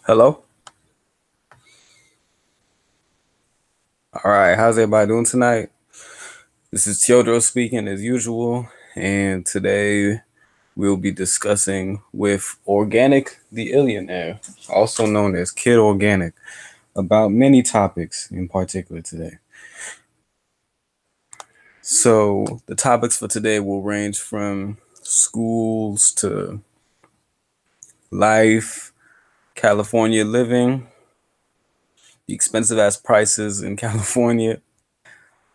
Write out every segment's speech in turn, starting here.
Hello. All right. How's everybody doing tonight? This is Teodoro speaking as usual, and today we'll be discussing with Organic the Illionaire, also known as Kid Organic, about many topics in particular today. So the topics for today will range from schools to life, California living, the expensive ass prices in California,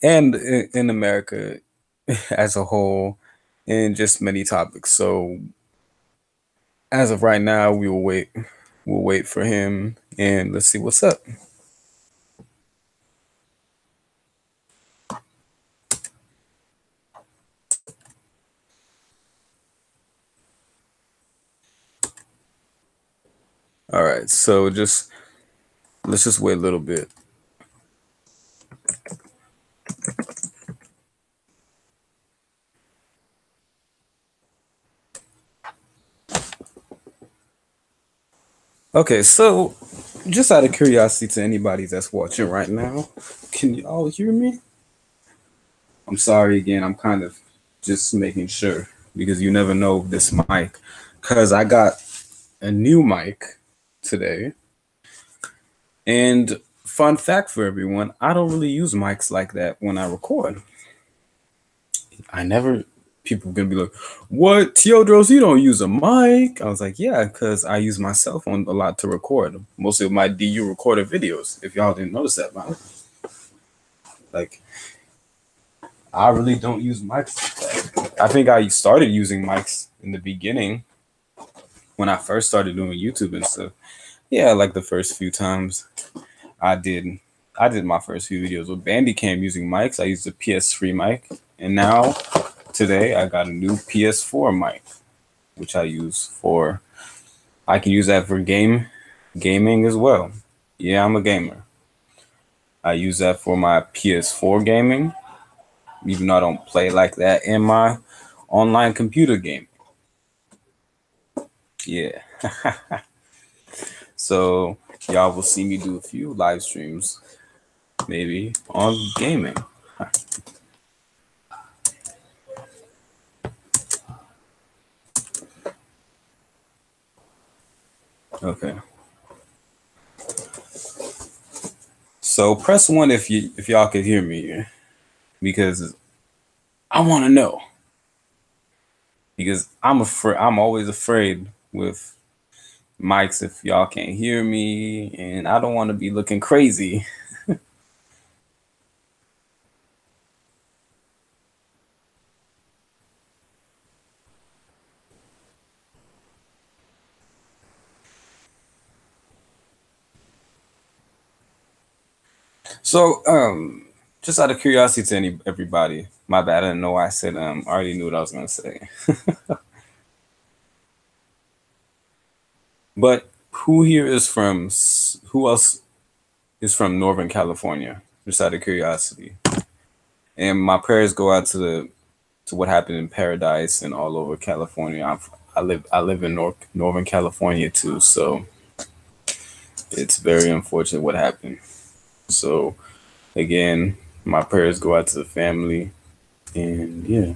and in America as a whole, and just many topics. So as of right now, we will wait. We'll wait for him and let's see what's up. All right. So just let's just wait a little bit. Okay. So just out of curiosity to anybody that's watching right now, can you all hear me? I'm sorry again. I'm kind of just making sure because you never know this mic. Because I got a new mic today. And fun fact for everyone, I don't really use mics like that when I record. I never, people gonna be like, what, Teodros, you don't use a mic? I was like, yeah, because I use my cell phone a lot to record. Most of my DU recorded videos, if y'all didn't notice that, man. Like, I really don't use mics like that. I think I started using mics in the beginning when I first started doing YouTube and stuff. Yeah, like the first few times I did I did my first few videos with Bandicam using mics. I used a PS3 mic, and now today I got a new PS4 mic, which I use for. I can use that for gaming as well. Yeah, I'm a gamer. I use that for my PS4 gaming, even though I don't play like that in my online computer game. Yeah, so y'all will see me do a few live streams, maybe on gaming. Okay. So press one if y'all could hear me because I want to know because I'm always afraid with mics if y'all can't hear me and I don't want to be looking crazy. So just out of curiosity to everybody, my bad, I didn't know why I said I already knew what I was gonna say. But who else is from Northern California? Just out of curiosity. And my prayers go out to what happened in Paradise and all over California. I live in Northern California too, so it's very unfortunate what happened. So again, my prayers go out to the family, and yeah.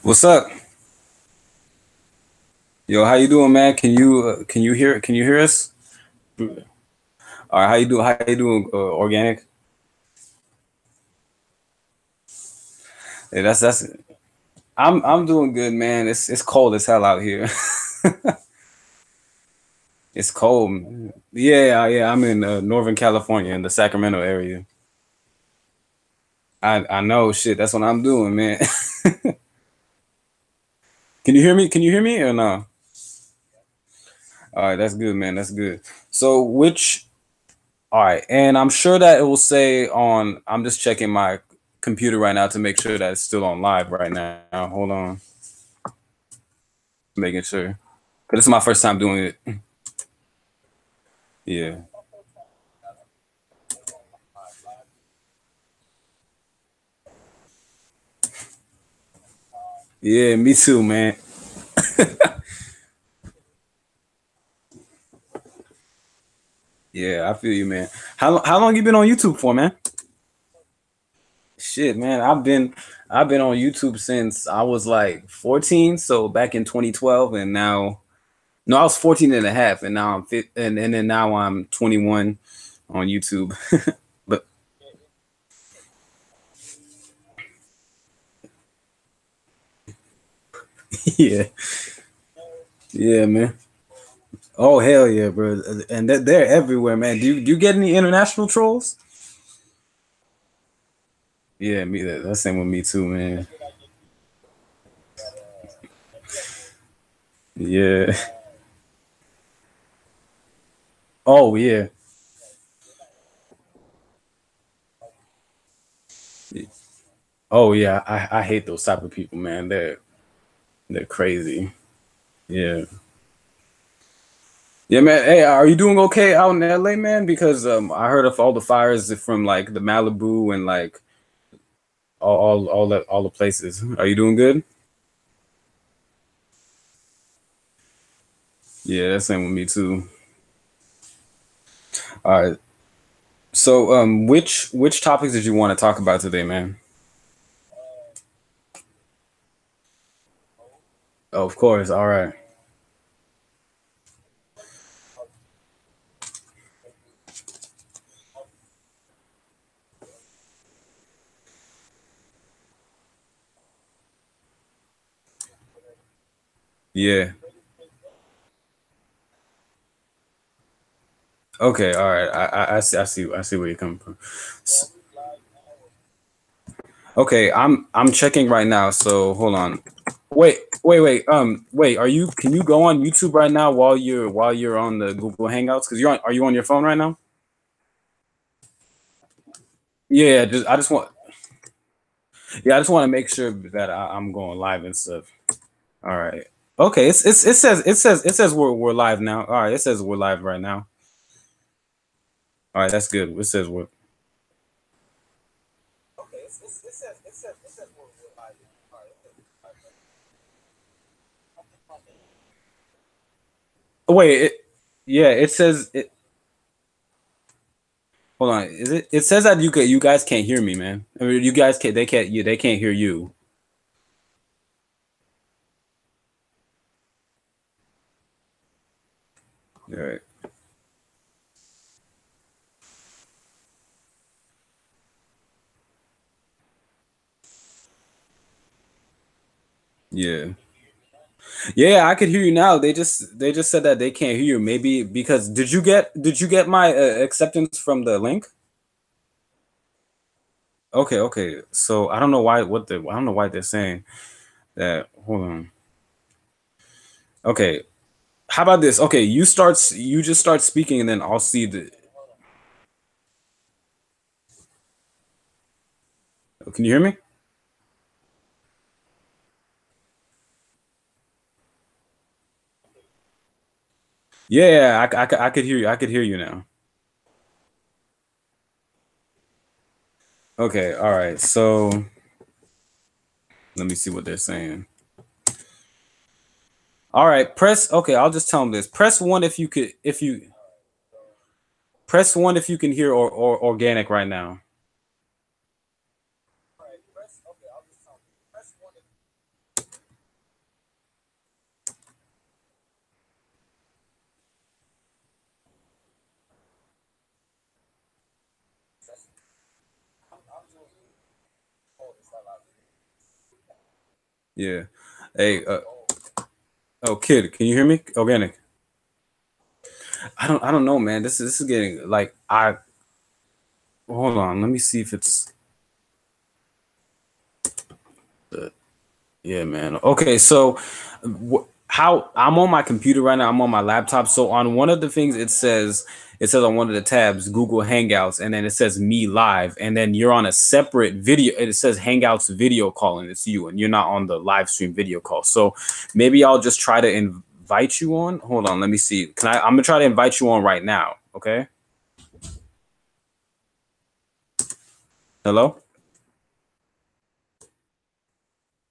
What's up, yo? How you doing, man? Can you hear us? All right, how you doing? How you doing, Organic? Yeah, that's. I'm doing good, man. It's cold as hell out here. It's cold. Yeah, yeah. I'm in Northern California in the Sacramento area. I know shit. That's what I'm doing, man. Can you hear me? Can you hear me or no? All right, that's good, man. That's good. So which all right, and I'm sure that it will say on I'm just checking my computer right now to make sure that it's still on live right now. Hold on. Making sure. 'Cause this is my first time doing it. Yeah. Yeah, me too, man. Yeah, I feel you, man. How long you been on YouTube for, man? Shit, man. I've been on YouTube since I was like 14, so back in 2012 and now no, I was 14 and a half and now I'm fit and then now I'm 21 on YouTube. But yeah. Yeah, man. Oh hell yeah, bro. And they're everywhere, man. Do you get any international trolls? Yeah, me that's same with me too, man. Yeah. Oh yeah. Oh yeah. I hate those type of people, man. They're crazy. Yeah. Yeah, man. Hey, are you doing okay out in LA, man? Because I heard of all the fires from like the Malibu and like all the places. Are you doing good? Yeah, that's same with me too. All right. So which topics did you want to talk about today, man? Oh, of course. All right. Yeah. Okay. All right. I see where you're coming from. Okay, I'm checking right now. So hold on. Wait. Wait. Can you go on YouTube right now while you're on the Google Hangouts? Because are you on your phone right now? Yeah. I just want to make sure that I'm going live and stuff. All right. Okay. It says we're live now. All right. It says we're live right now. All right. That's good. It says we're. Wait. Yeah. It says it. Hold on. Is it? It says that you guys can't hear me, man. I mean, you guys can't. They can't hear you. All right. Yeah. Yeah, I could hear you now. They just said that they can't hear you. Maybe because did you get my acceptance from the link? Okay. So I don't know I don't know why they're saying that. Hold on. Okay. How about this? Okay, you just start speaking and then I'll see the Can you hear me? Yeah, I could hear you. I could hear you now. Okay, all right. So let me see what they're saying. All right, okay, I'll just tell them this. Press one if you can hear or organic right now. Yeah. Hey, oh kid, can you hear me? Organic. I don't know, man. This is getting like I hold on. Let me see if it's yeah, man. Okay, so how I'm on my computer right now. I'm on my laptop. So on one of the things it says on one of the tabs Google Hangouts, and then it says me live, and then you're on a separate video. It says Hangouts video call, and it's you, and you're not on the live stream video call. So maybe I'll just try to invite you on. Hold on, let me see. Can I? I'm gonna try to invite you on right now. Okay. Hello.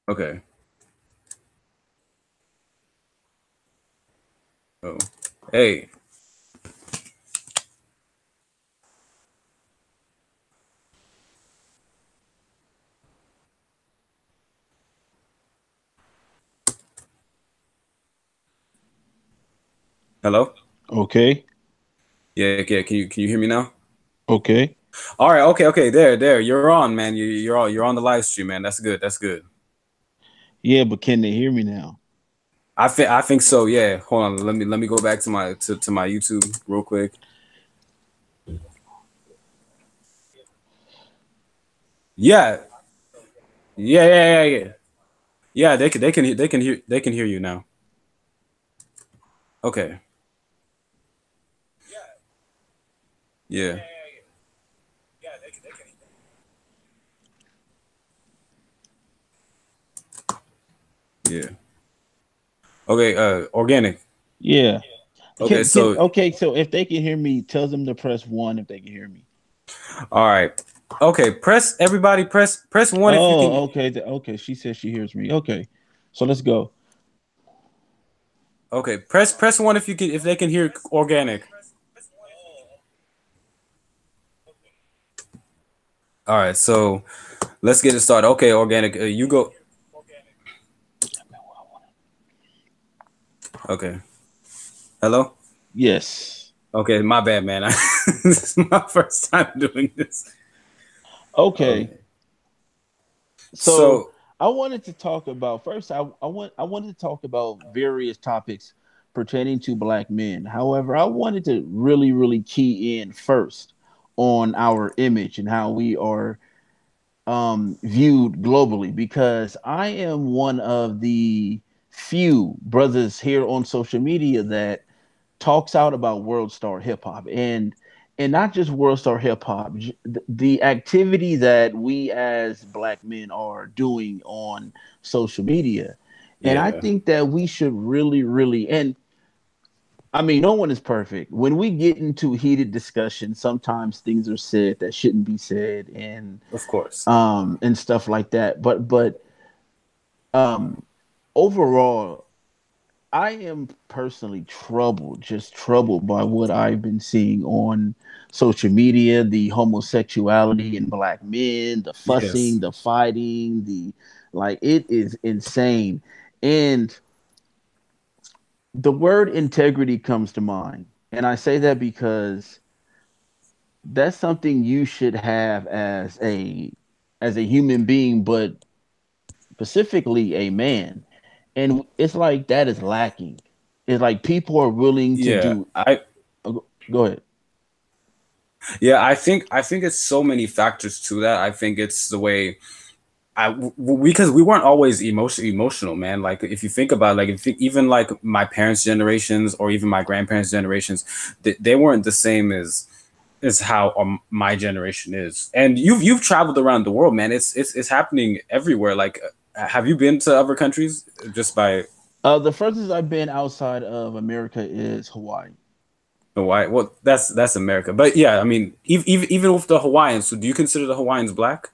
Okay. Oh. Hey. Hello. Okay. Yeah. Yeah. Can you hear me now? Okay. All right, okay. There. You're on, man. You're on the live stream, man. That's good. That's good. Yeah, but can they hear me now? I think so. Yeah. Hold on. Let me go back to my YouTube real quick. Yeah. Yeah. Yeah. They can hear you now. Okay. Yeah. Yeah. Okay. Organic. Yeah. Okay. Can So okay, so if they can hear me, tell them to press one if they can hear me. all right. Okay. Press everybody. Press one if you can. Oh, okay. Okay, she says she hears me. Okay. So let's go. Okay. Press one if you can if they can hear organic. All right. So let's get it started. Okay. Organic. You go. Okay. Hello. Yes. Okay, my bad, man. This is my first time doing this. Okay. Okay. So So, I wanted to talk about first I wanted to talk about various topics pertaining to black men. However, I wanted to really key in first on our image and how we are viewed globally because I am one of the few brothers here on social media that talks out about world star hip hop and not just world star hip hop, the activity that we as black men are doing on social media. And I yeah. think that we should really and I mean, no one is perfect. When we get into heated discussion, sometimes things are said that shouldn't be said, Of course. and stuff like that. But um, overall, I am personally troubled, just troubled by what I've been seeing on social media, the homosexuality in black men, the fussing, Yes. the fighting, the like it is insane. And the word integrity comes to mind. And I say that because that's something you should have as a human being, but specifically a man. And it's like that is lacking. It's like people are willing to Yeah. do. I Go ahead. yeah, I think it's so many factors to that. I think it's the way because we weren't always emotional, man. Like if you think about it, like if you, even like my parents' generations or even my grandparents' generations, they weren't the same as how my generation is. And you've traveled around the world, man. It's happening everywhere. Like, have you been to other countries just by The furthest I've been outside of America is Hawaii. Hawaii? Well, that's America, but yeah, I mean, even with the Hawaiians, so do you consider the Hawaiians black?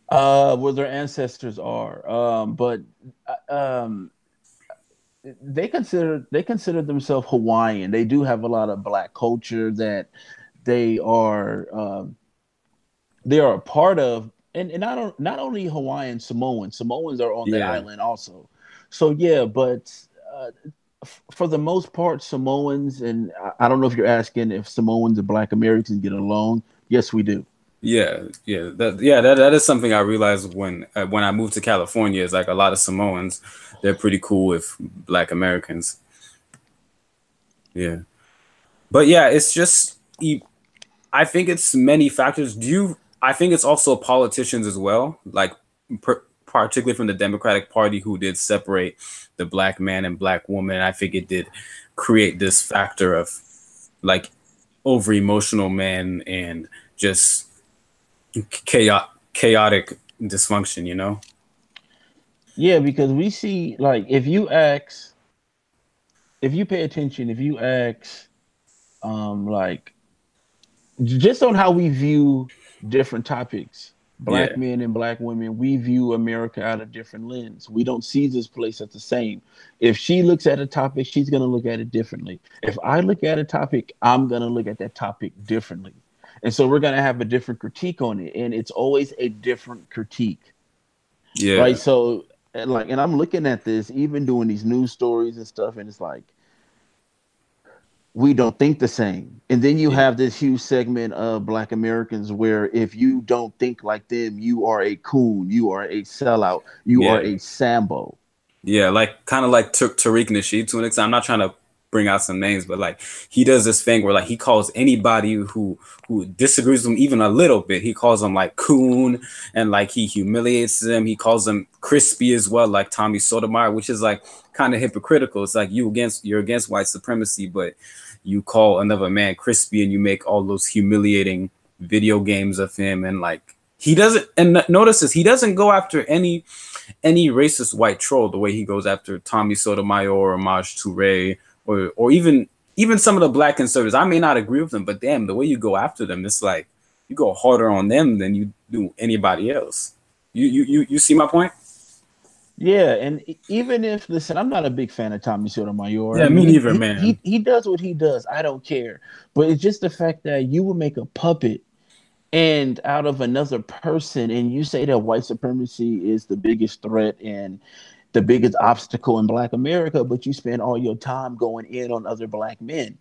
Where their ancestors are. But um, they consider themselves Hawaiian. They do have a lot of black culture that they are they are a part of, and not only Hawaiian Samoans are on that Yeah, island also. So yeah, but for the most part, Samoans and I don't know if you're asking if Samoans and Black Americans get along. Yes, we do. that is something I realized when I moved to California. Is like a lot of Samoans, they're pretty cool with Black Americans. Yeah. But yeah, it's just I think it's many factors. I think it's also politicians as well, like particularly from the Democratic Party, who did separate the black man and black woman. I think it did create this factor of like over emotional men and just chaotic dysfunction, you know? Yeah, because we see like if you pay attention, if you ask like just on how we view different topics, black Yeah, men and black women, we view America out of different lens. We don't see this place as the same. If she looks at a topic, she's going to look at it differently. If I look at a topic, I'm going to look at that topic differently. And so we're going to have a different critique on it. And it's always a different critique, right? yeah, So, and I'm looking at this, even doing these news stories and stuff, and it's like, we don't think the same. And then you yeah, have this huge segment of Black Americans where if you don't think like them, you are a coon, you are a sellout, you are yeah. a Sambo. Yeah, like kind of like Tariq Nasheed to an extent. I'm not trying to bring out some names, but like he does this thing where like he calls anybody who disagrees with him even a little bit. He calls them like coon and like he humiliates them. He calls them crispy as well, like Tommy Sotomayor, which is like kind of hypocritical. It's like you're against white supremacy, but you call another man crispy and you make all those humiliating video games of him and like he doesn't and notice this, he doesn't go after any racist white troll the way he goes after Tommy Sotomayor or Maj Toure or even some of the black conservatives. I may not agree with them, but damn, the way you go after them, it's like you go harder on them than you do anybody else. You see my point? Yeah, and even if listen, I'm not a big fan of Tommy Sotomayor. I Yeah, mean, me neither, man. he does what he does. I don't care, but it's just the fact that you will make a puppet and out of another person, and you say that white supremacy is the biggest threat and the biggest obstacle in Black America, but you spend all your time going in on other Black men.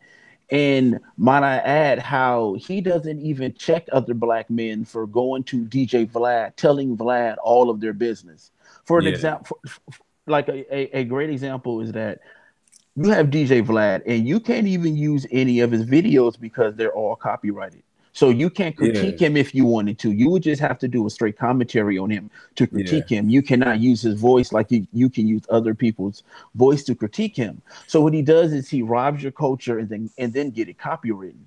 And might I add how he doesn't even check other Black men for going to DJ Vlad, telling Vlad all of their business. For an Yeah, example, like a great example is that you have DJ Vlad and you can't even use any of his videos because they're all copyrighted. So you can't yeah, critique him if you wanted to. You would just have to do a straight commentary on him to yeah, critique him. You cannot use his voice like you can use other people's voice to critique him. So what he does is he robs your culture and then get it copywritten.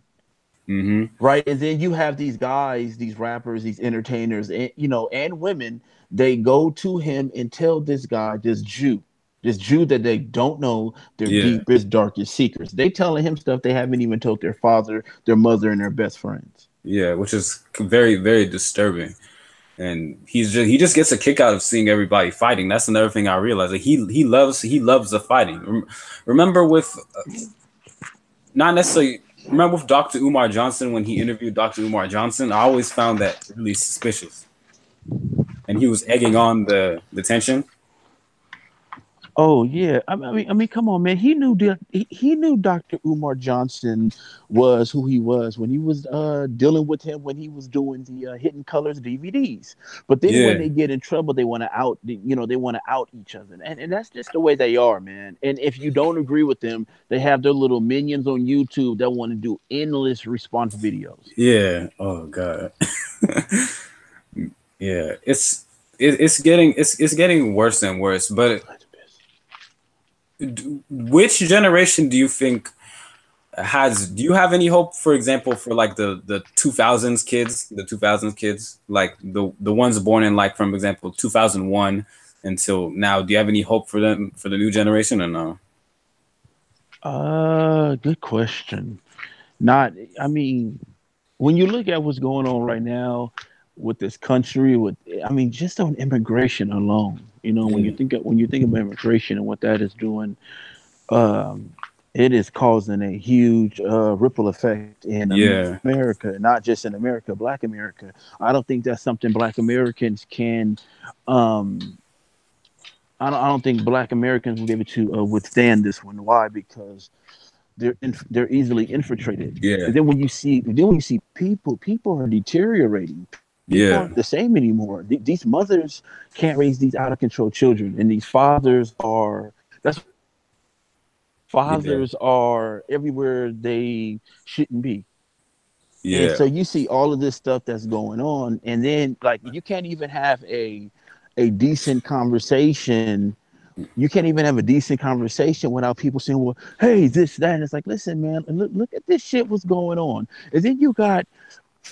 mm-hmm, Right. And then you have these guys, these rappers, these entertainers, and and women, they go to him and tell this guy, this Jew that they don't know their yeah, deepest, darkest secrets. They telling him stuff they haven't even told their father, their mother, and their best friends. yeah, which is very very disturbing. And he just gets a kick out of seeing everybody fighting. That's another thing I realized. Like he loves the fighting. Remember with not necessarily remember with Dr. Umar Johnson when he interviewed Dr. Umar Johnson. I always found that really suspicious, and he was egging on the tension. Oh yeah, I mean, come on, man. He knew Dr. Umar Johnson was who he was when he was dealing with him when he was doing the Hidden Colors DVDs. But then when Yeah, they get in trouble, they want to out, they want to out each other, and that's just the way they are, man. And if you don't agree with them, they have their little minions on YouTube that want to do endless response videos. yeah. Oh god. Yeah, it's getting worse and worse. But which generation do you think has do you have any hope, for example, for like the 2000s kids, like the ones born in like from example 2001 until now? Do you have any hope for them, for the new generation, or no? Good question. Not, I mean, when you look at what's going on right now with this country, I mean, just on immigration alone, Yeah, when you think of immigration and what that is doing, um, it is causing a huge ripple effect in yeah, America, not just in America, Black America. I don't think that's something Black Americans can. Um, I don't think Black Americans will be able to withstand this one. Why? Because they're easily infiltrated. yeah, And then when you see people are deteriorating. People yeah, aren't the same anymore. These mothers can't raise these out of control children, and these fathers are. That's Yeah. Fathers are everywhere they shouldn't be. And Yeah. so you see all of this stuff that's going on, and then like you can't even have a decent conversation. You can't even have a decent conversation without people saying, "Well, hey, this, that." And it's like, listen, man, look at this shit. What's going on? And then you got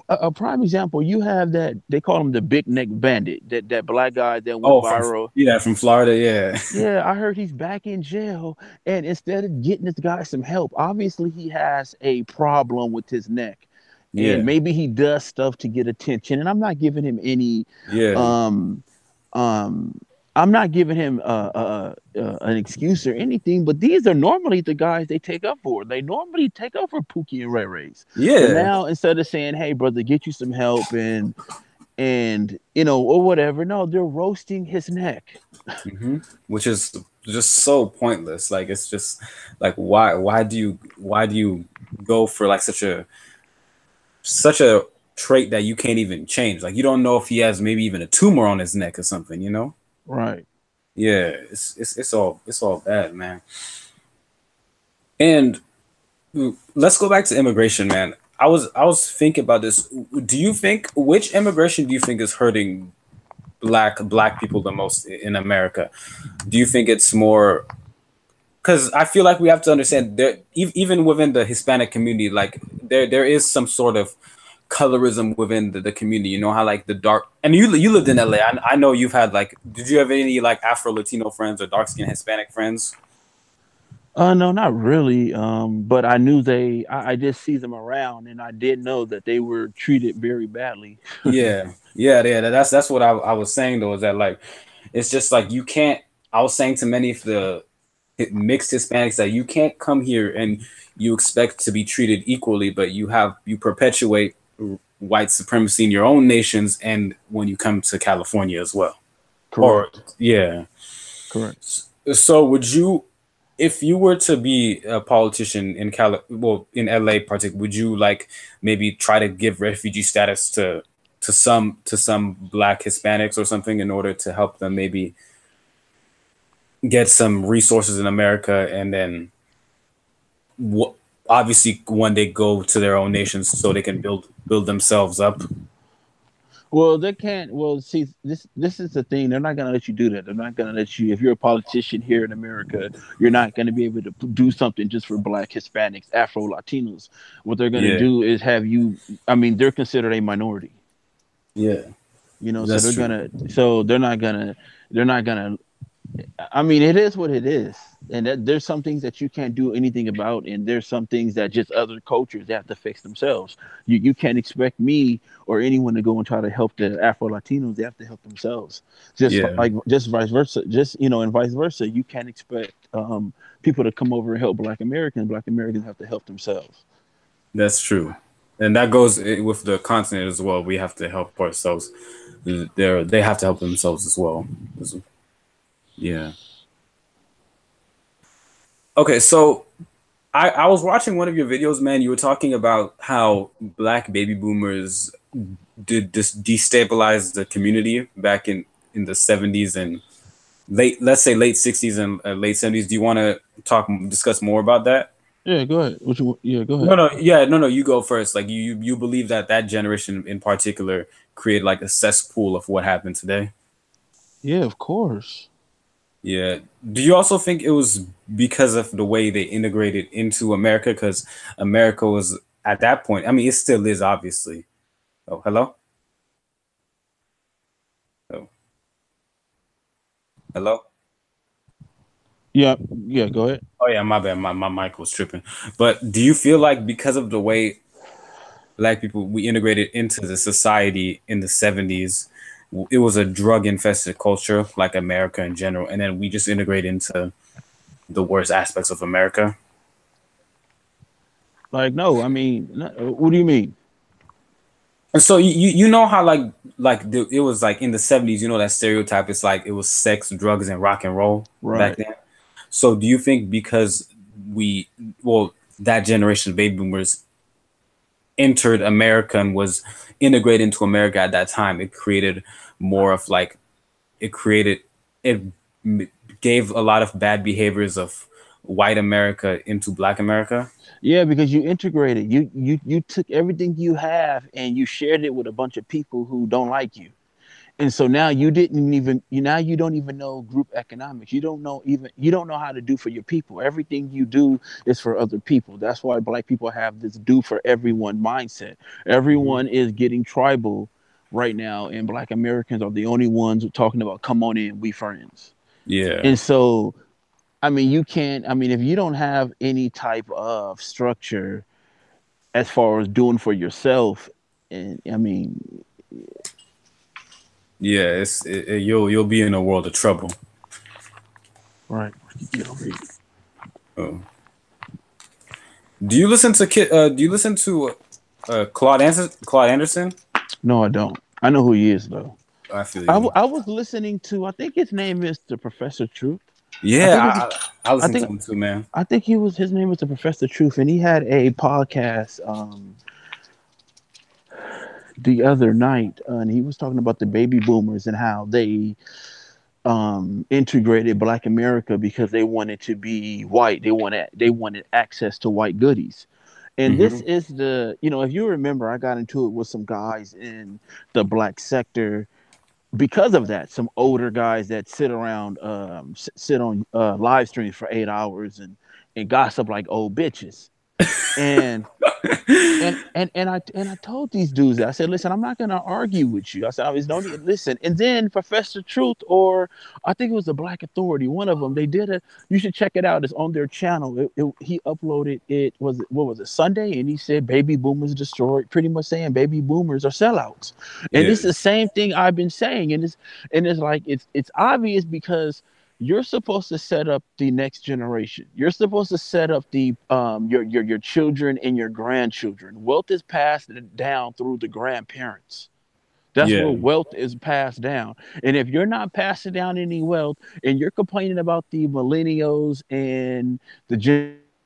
a prime example. You have that they call him the big neck bandit. That black guy that went Oh, from viral. yeah, from Florida. Yeah. Yeah, I heard he's back in jail. And instead of getting this guy some help, obviously he has a problem with his neck. And Yeah. maybe he does stuff to get attention. And I'm not giving him any Yeah. um um I'm not giving him an excuse or anything, but these are normally the guys they take up for. They normally take up for Pookie and Ray Rays. But Yeah. now instead of saying, "Hey, brother, get you some help," and you know, or whatever, no, they're roasting his neck. hmm Which is just so pointless. Like it's just like why do you go for like such a trait that you can't even change? Like you don't know if he has maybe even a tumor on his neck or something, you know? Right. Yeah, it's all bad, man. And let's go back to immigration, man. I was thinking about this. Do you think which immigration do you think is hurting black people the most in America? Do you think it's more because I feel like we have to understand there even within the Hispanic community, like there is some sort of colorism within the community. You know how like the dark and you lived in LA. I know you've had like did you have any like Afro Latino friends or dark skinned Hispanic friends? No, not really. But I knew I just see them around, and I did know that they were treated very badly. Yeah, yeah, yeah. That's what I was saying though. Is that like it's just like you can't. I was saying to many of the mixed Hispanics that you can't come here and you expect to be treated equally, but you perpetuate white supremacy in your own nations, and when you come to California as well. Or Correct. yeah. Correct. So would you, if you were to be a politician in well in LA, particularly, would you like maybe try to give refugee status to some Black Hispanics or something in order to help them maybe get some resources in America and then w- obviously one day go to their own nations so they can build themselves up? Well, they can't. Well, see, this is the thing. They're not going to let you do that. They're not going to let you. If you're a politician here in America, you're not going to be able to do something just for Black Hispanics, Afro Latinos. What they're going to Yeah, do is have you. I mean, they're considered a minority. yeah, You know, so that's they're true. gonna. So they're not gonna. They're not gonna. I mean, it is what it is, and there's some things that you can't do anything about, and there's some things that just other cultures they have to fix themselves. You can't expect me or anyone to go and try to help the Afro Latinos. They have to help themselves. Yeah, Just vice versa. Just and vice versa. You can't expect people to come over and help Black Americans. Black Americans have to help themselves. that's true. And that goes with the continent as well. We have to help ourselves. They have to help themselves as well. Yeah. Okay, so I was watching one of your videos, man. You were talking about how black baby boomers did this destabilize the community back in the 70s and let's say late 60s and late 70s. Do you want to discuss more about that? Yeah, go ahead. Yeah, go No, ahead. no, yeah, no, no. You go first. Like you believe that that generation in particular created like a cesspool of what happened today. Yeah, of course. Yeah. Do you also think it was because of the way they integrated into America? Because America was at that point. I mean, it still is, obviously. Oh, hello. Oh, hello. Yeah, yeah, go ahead. Oh yeah, my bad. My mic was tripping. But do you feel like because of the way black people we integrated into the society in the 70s, it was a drug infested culture like America in general, and then we just integrate into the worst aspects of America? Like, no, I mean, what do you mean? And so you know how it was like in the 70s, you know that stereotype, it's like it was sex, drugs, and rock and roll back Right. then. So do you think because we well that generation of baby boomers entered America and was integrated into America at that time, it created more of like it created it gave a lot of bad behaviors of white America into Black America. Yeah, because you integrated. You took everything you have and you shared it with a bunch of people who don't like you. And so now you don't even know group economics. You don't know how to do for your people. Everything you do is for other people. That's why Black people have this do for everyone mindset. Mhm. Everyone is getting tribal right now, and Black Americans are the only ones who are talking about come on in, we friends. Yeah, And so I mean, you can't. I mean, if you don't have any type of structure as far as doing for yourself, and I mean, yeah. You'll be in a world of trouble. right? Get over here. Oh. Do you listen to Claude Anderson? Claude Anderson? No, I don't. I know who he is though. I feel you. I was listening to. I think his name is the Professor Truth. I Yeah, think it's. I I listen to think. him too, man. I think he was. His name was the Professor Truth, and he had a podcast the other night, and he was talking about the baby boomers and how they integrated Black America because they wanted to be white. They wanted access to white goodies. And this Hmm. is the, if you remember, I got into it with some guys in the Black sector because of that. Some older guys that sit around, sit on live streams for 8 hours and gossip like old bitches. And and I told these dudes that I said, listen, I'm not gonna argue with you. I said, I was no need listen. And then Professor Truth, or I think it was the Black Authority, one of them, they did it. You should check it out. It's on their channel. He uploaded it. What was it, Sunday? And he said, "Baby boomers destroyed." Pretty much saying, baby boomers are sellouts. And Yeah, it's the same thing I've been saying. And it's like it's obvious because you're supposed to set up the next generation. You're supposed to set up the your children and your grandchildren. Wealth is passed down through the grandparents. That's where yeah, wealth is passed down. And if you're not passing down any wealth and you're complaining about the millennials and the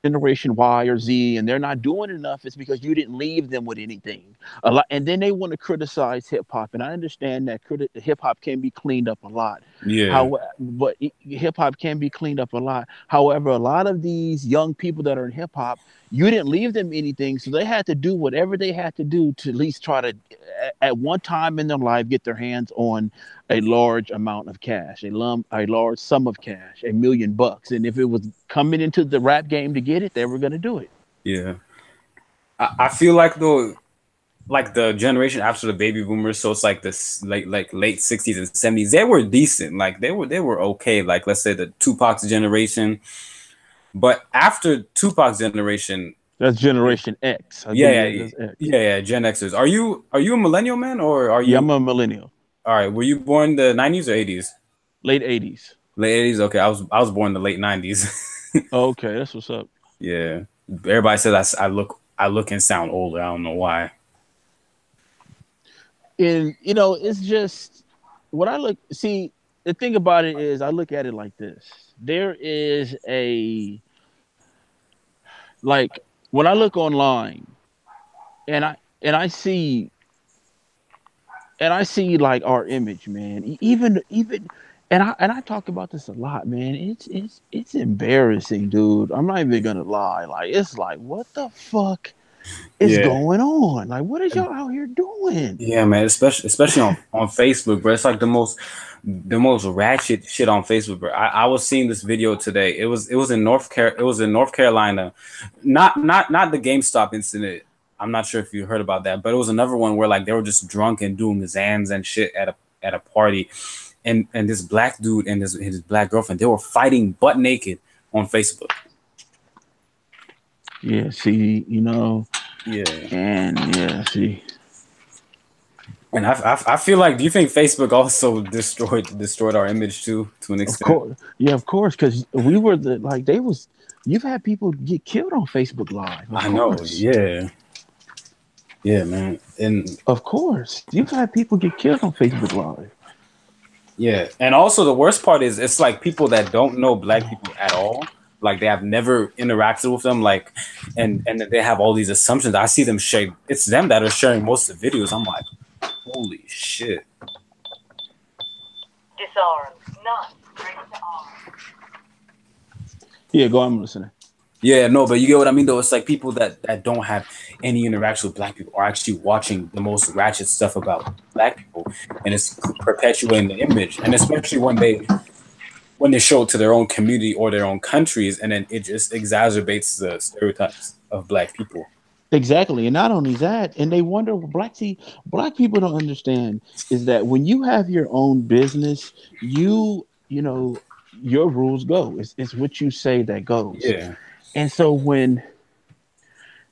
generation Y or Z and they're not doing enough, it's because you didn't leave them with anything. A lot, and then they want to criticize hip hop. And I understand that hip hop can be cleaned up a lot. yeah, How, but hip hop can be cleaned up a lot. However, a lot of these young people that are in hip hop, you didn't leave them anything, so they had to do whatever they had to do to at least try to at one time in their life get their hands on a large amount of cash, a large sum of cash, $1 million. And if it was coming into the rap game to get it, they were going to do it. yeah. I feel like though, like the generation after the baby boomers, so it's like this late 60s and 70s, they were decent. Like they were okay. Like let's say the Tupac's generation. But after Tupac's generation, That's Generation X. I yeah, believe yeah, that's X. yeah, yeah, Gen Xers. Are you a millennial man, or are Yeah, I'm you a millennial, all right? Were you born the 90s or 80s? late 80s. Late 80s. Okay, I was born in the late 90s. Okay, that's what's up. Yeah, everybody says I look and sound older. I don't know why. And, it's just what I look, see, the thing about it is I look at it like this. There is like, when I look online and I see like our image, man. Even and I talk about this a lot, man. It's embarrassing, dude. I'm not even gonna lie. Like it's like what the fuck is Yeah, going on? Like what is y'all out here doing? yeah, man. Especially on Facebook, bro. It's like the most ratchet shit on Facebook, bro. I was seeing this video today. It was in North Carolina, not the GameStop incident. I'm not sure if you heard about that, but it was another one where like they were just drunk and doing Zans and shit at a party, and this black dude and his black girlfriend, they were fighting butt naked on Facebook. Yeah, see, Yeah, and yeah, see. and I feel like, do you think Facebook also destroyed our image too, to an Of extent? course, yeah, of course, because we were the like they was. You've had people get killed on Facebook Live, of I know. course. Yeah, yeah, man, and Of course. You've had people get killed on Facebook Live. yeah, and also the worst part is it's like people that don't know black people at all. Like they have never interacted with them. Like, and they have all these assumptions. I see them share. It's them that are sharing most of the videos. I'm like, holy shit. Disarmed. None. Ready to arm. Yeah, go on, I'm listening. Yeah, no, but you get what I mean though. It's like people that don't have any interaction with black people are actually watching the most ratchet stuff about black people, and it's perpetuating the image. And especially when they show it to their own community or their own countries, and then it just exacerbates the stereotypes of black people. Exactly, and not only that, and they wonder what black people don't understand is that when you have your own business, you know your rules go. It's what you say that goes. Yeah. And so when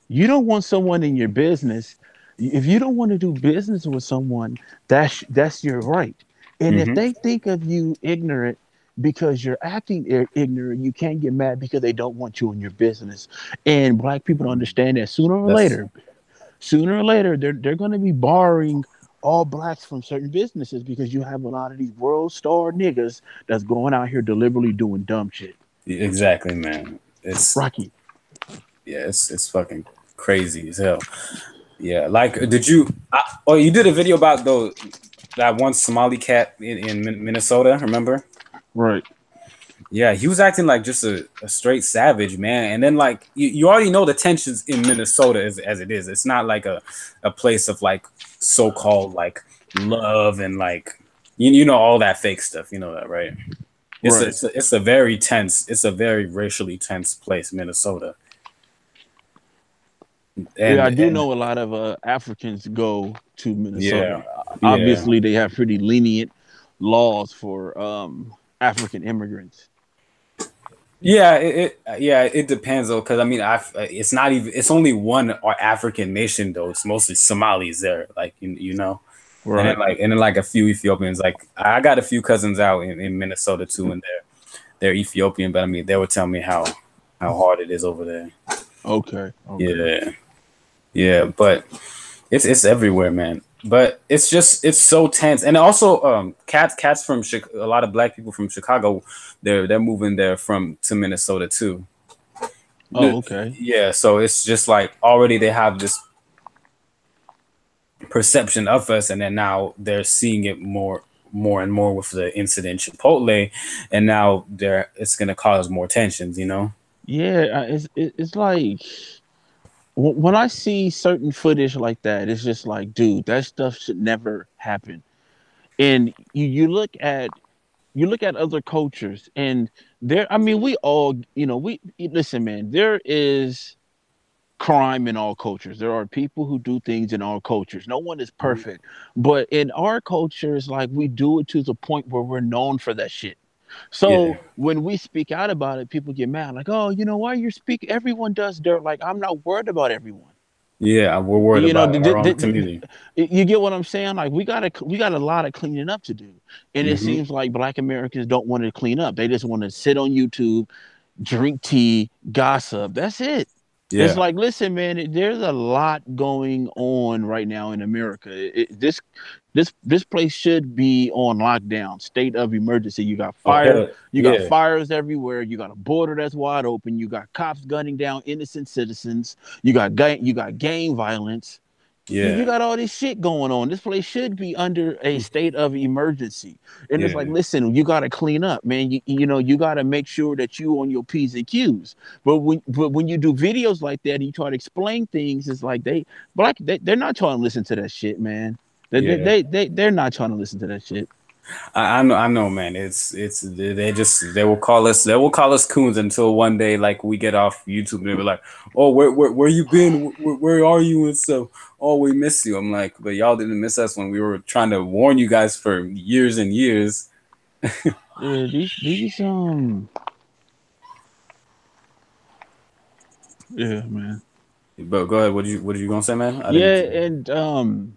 you don't want someone in your business, if you don't want to do business with someone, that's your right. And if Hmm. they think of you ignorant because you're acting ignorant, you can't get mad because they don't want you in your business. And black people don't understand that That's sooner or later, they're going to be barring all blacks from certain businesses because you have a lot of these world star niggas that's going out here deliberately doing dumb shit. exactly, man. It's Rocky. yeah, it's fucking crazy as hell. Yeah, like did you? Oh, you did a video about that one Somali cat in Minnesota. Remember? Right. Yeah, he was acting like just a straight savage, man. And then like you already know the tensions in Minnesota as it is. It's not like a place of like so-called like love and like you know all that fake stuff. You know that, right? Right. It's a very tense. It's a very racially tense place, Minnesota. Yeah, And I do and know a lot of Africans go to Minnesota. yeah, yeah. Obviously, they have pretty lenient laws for African immigrants. Yeah, it depends though, because I mean, it's not even it's only one African nation though. It's mostly Somalis there, like you know, Right. and then like a few Ethiopians. Like I got a few cousins out in Minnesota too, and they're Ethiopian, but I mean, they would tell me how hard it is over there. Okay. Okay. Yeah, yeah, but it's everywhere, man. But it's just it's so tense, and also cats from a lot of black people from Chicago, they're moving there from to Minnesota too. Oh, okay. Yeah, so it's just like already they have this perception of us, and then now they're seeing it more and more with the incident in Chipotle, and now it's gonna cause more tensions, you know? Yeah, it's like when I see certain footage like that, it's just like, dude, that stuff should never happen. And you look at other cultures, and there, I mean, we all, we listen, man. There is crime in all cultures. There are people who do things in all cultures. No one is perfect, but in our cultures, like we do it to the point where we're known for that shit. Yeah, So when we speak out about it, people get mad, like, "Oh, why you speak? Everyone does dirt." Like, I'm not worried about everyone. yeah, we're worried You know, about our own community. you get what I'm saying? Like, we got a lot of cleaning up to do, and it Hmm. seems like Black Americans don't want to clean up. They just want to sit on YouTube, drink tea, gossip. That's it. It's Yeah, like, listen, man, there's a lot going on right now in America. This place should be on lockdown, state of emergency. oh hell, You got yeah, fires everywhere. You got a border that's wide open. You got cops gunning down innocent citizens. You got gang violence. You yeah, got all this shit going on. This place should be under a state of emergency. And it's like, yeah, listen, you got to clean up, man. You got to make sure that you on your P's and Q's. But when you do videos like that and you try to explain things, it's like they're not trying to listen to that shit, man. yeah. They're not trying to listen to that shit. I know, man. It's they will call us coons until one day like we get off YouTube and they're like, oh, where you been? Where are you and stuff? Oh, we miss you. I'm like, but y'all didn't miss us when we were trying to warn you guys for years and years. Yeah, these yeah, man. But go ahead. What are you gonna say, man? I Yeah, didn't. and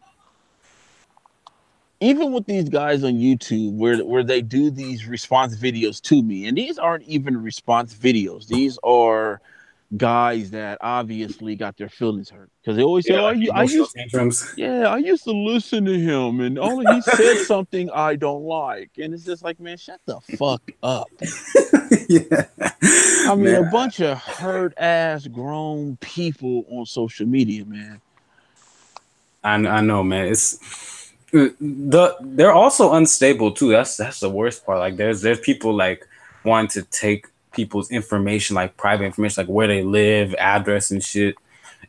even with these guys on YouTube where they do these response videos to me, and these aren't even response videos. These are guys that obviously got their feelings hurt because they always say, Yeah, "Oh, like I emotional used, tantrums. yeah, I used to listen to him, and all he said something I don't like," and it's just like, man, shut the fuck up. Yeah, I mean, man. a bunch of hurt ass grown people on social media, man. I know, man. It's they're also unstable too. That's the worst part. Like there's people like wanting to take people's information, like private information, like where they live, address and shit,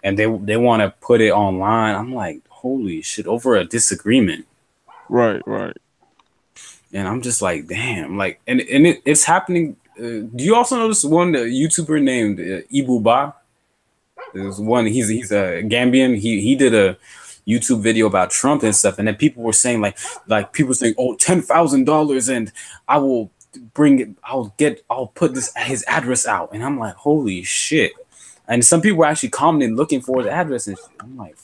and they want to put it online. I'm like, holy shit, over a disagreement. Right, right. And I'm just like, damn, like, it's happening. Do you also notice one YouTuber named Ibu Ba? There's one. He's a Gambian. He did a YouTube video about Trump and stuff, and then people were saying like people saying, oh, $10,000, and I will bring it. I'll put this his address out, and I'm like, holy shit. And some people were actually commenting looking for his address, and shit. I'm like,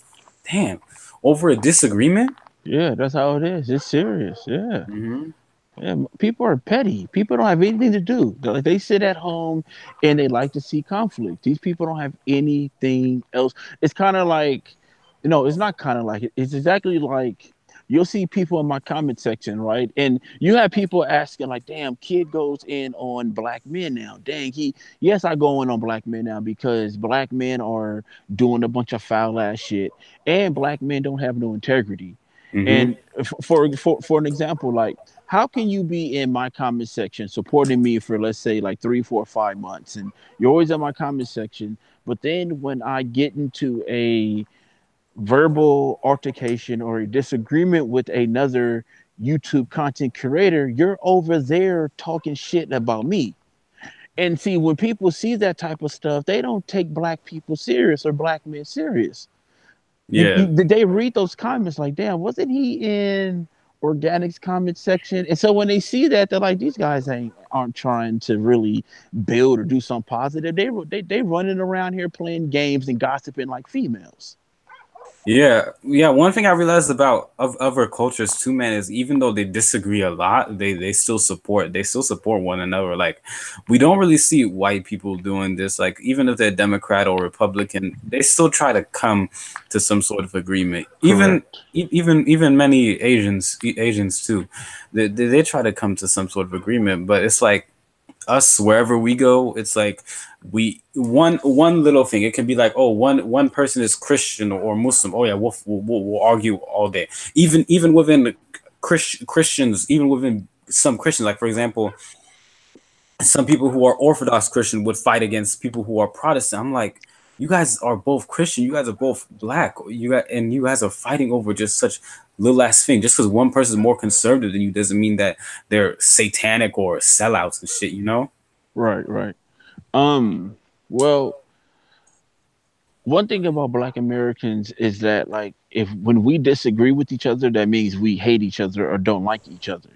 damn, over a disagreement. Yeah, that's how it is. It's serious. Yeah. Mm-hmm. Yeah, people are petty. People don't have anything to do. Like they sit at home and they like to see conflict. These people don't have anything else. It's kind of like, it's not kind of like it. It's exactly like you'll see people in my comment section, right? And you have people asking like, "Damn, kid goes in on black men now. Dang, yes, I go in on black men now because black men are doing a bunch of foul ass shit, and black men don't have no integrity." Mm-hmm. And for an example, like how can you be in my comment section supporting me for let's say like 3, 4, 5 months, and you're always in my comment section, but then when I get into a verbal altercation or a disagreement with another YouTube content creator, you're over there talking shit about me. And see, when people see that type of stuff, they don't take black people serious or black men serious. Yeah. They read those comments like, damn, wasn't he in Organic's comment section? And so when they see that, they're like, these guys aren't trying to really build or do something positive. They running around here playing games and gossiping like females. Yeah, yeah. One thing I realized about of other cultures too, man, is even though they disagree a lot, they still support one another. Like we don't really see white people doing this. Like even if they're Democrat or Republican, they still try to come to some sort of agreement. Even Correct. even many Asians too, they try to come to some sort of agreement. But it's like us wherever we go, it's like we one little thing, it can be like, oh, one person is Christian or Muslim, oh yeah, we'll argue all day, even within the Christians, even within some Christians, like for example, some people who are Orthodox Christian would fight against people who are Protestant. I'm like, you guys are both Christian, you guys are both black, you guys are fighting over just such little ass thing. Just because one person is more conservative than you doesn't mean that they're satanic or sellouts and shit, you know? Right, right. Well, one thing about black Americans is that like if when we disagree with each other, that means we hate each other or don't like each other.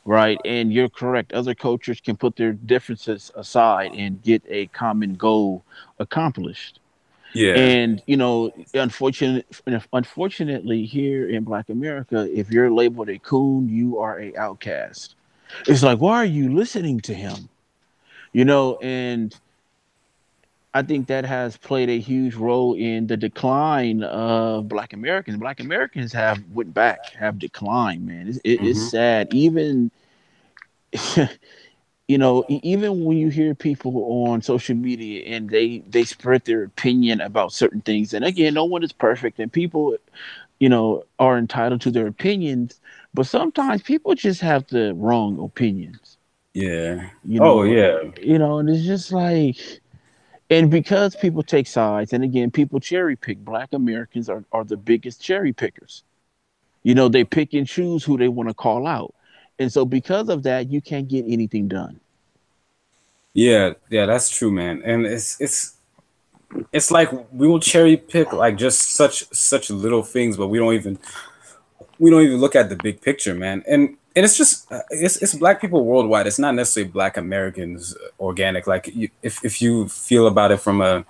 Right. And you're correct. Other cultures can put their differences aside and get a common goal accomplished. Yeah. And unfortunately, here in Black America, if you're labeled a coon, you are a outcast. It's like, why are you listening to him? And I think that has played a huge role in the decline of Black Americans. Black Americans have went back, have declined. Man, it's Hmm. sad. Even even when you hear people on social media and they spread their opinion about certain things, and again, no one is perfect, and people are entitled to their opinions, but sometimes people just have the wrong opinions. Yeah. you Oh know yeah. and it's just like, and because people take sides, and again, people cherry pick. Black Americans are the biggest cherry pickers. They pick and choose who they want to call out, and so because of that, you can't get anything done. Yeah, yeah, that's true, man. And it's like we will cherry pick like just such little things, but we don't even look at the big picture, man. And it's just it's black people worldwide. It's not necessarily black Americans organic. Like if you feel about it from a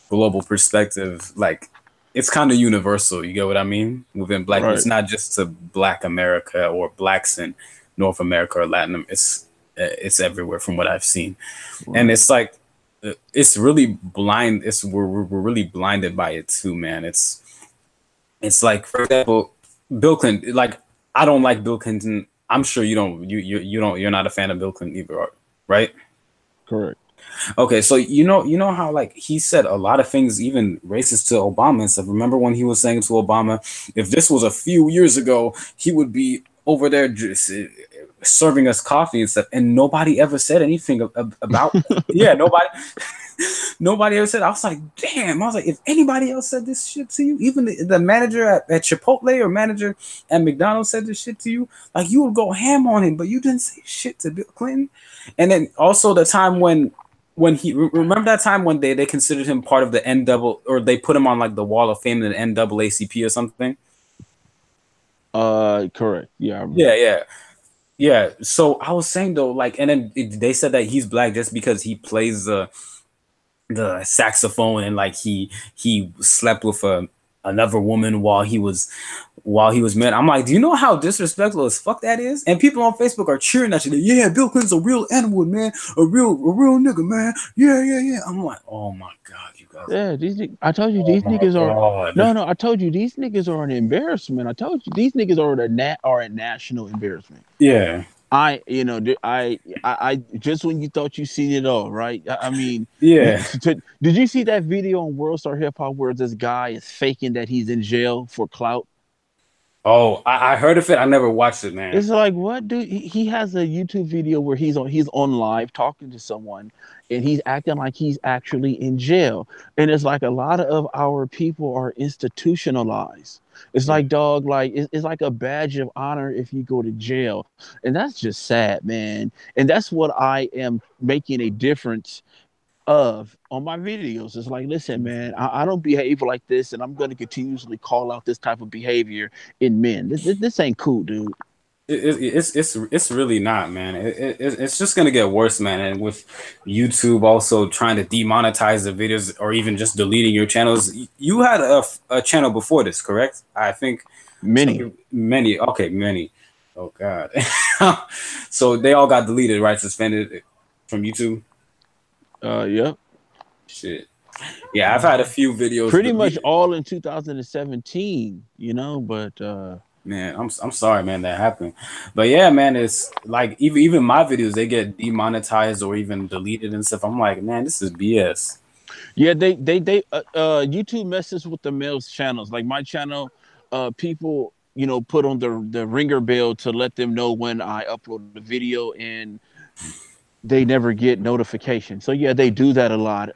global perspective, like it's kind of universal. You get what I mean? Within black people, it's Right. not just to Black America or blacks in North America or Latin. It's everywhere from what I've seen, and Right. it's like it's really blind. We're really blinded by it too, man. It's like, for example, Bill Clinton. Like, I don't like Bill Clinton. I'm sure you don't. You don't. You're not a fan of Bill Clinton either, right? Correct. Okay, so you know how like he said a lot of things, even racist to Obama and stuff. Remember when he was saying to Obama, if this was a few years ago, he would be over there just serving us coffee and stuff, and nobody ever said anything about. Yeah, nobody. Nobody ever said. I was like, damn. I was like, if anybody else said this shit to you, even the manager at Chipotle or manager at McDonald's said this shit to you, like you would go ham on him, but you didn't say shit to Bill Clinton. And then also the time when he remember that time when they considered him part of the N double, or they put him on like the wall of fame in the NAACP or something. Correct. Yeah. Yeah. So I was saying though, like, and then they said that he's black just because he plays the saxophone, and like he slept with another woman while he was married. I'm like, do you know how disrespectful as fuck that is? And people on Facebook are cheering that shit. Yeah, Bill Clinton's a real animal, man, a real nigga, man. Yeah. I'm like, oh my god, you guys. Yeah, I told you these niggas are no. I told you these niggas are an embarrassment. I told you these niggas are a national embarrassment. Yeah. I just when you thought you seen it all, right? I mean, yeah. Did you see that video on World Star Hip Hop where this guy is faking that he's in jail for clout? Oh, I heard of it. I never watched it, man. It's like, what, dude? He has a YouTube video where he's on live talking to someone, and he's acting like he's actually in jail. And it's like a lot of our people are institutionalized. It's like, dog, like it's like a badge of honor if you go to jail, and that's just sad, man. And that's what I am making a difference of on my videos. It's like, listen, man, I don't behave like this, and I'm going to continuously call out this type of behavior in men. This ain't cool, dude. It's really not, man. It's just gonna get worse, man. And with YouTube also trying to demonetize the videos or even just deleting your channels, you had a channel before this, correct? I think many. Okay, many. Oh god. So they all got deleted, right? Suspended from YouTube. Yep. Shit. Yeah, I've had a few videos. Pretty much all in 2017, but man, I'm sorry, man, that happened. But yeah, man, it's like even my videos, they get demonetized or even deleted and stuff. I'm like, man, this is BS. Yeah, they YouTube messes with the males channels. Like my channel, people, put on the ringer bell to let them know when I upload the video, and they never get notification. So yeah, they do that a lot.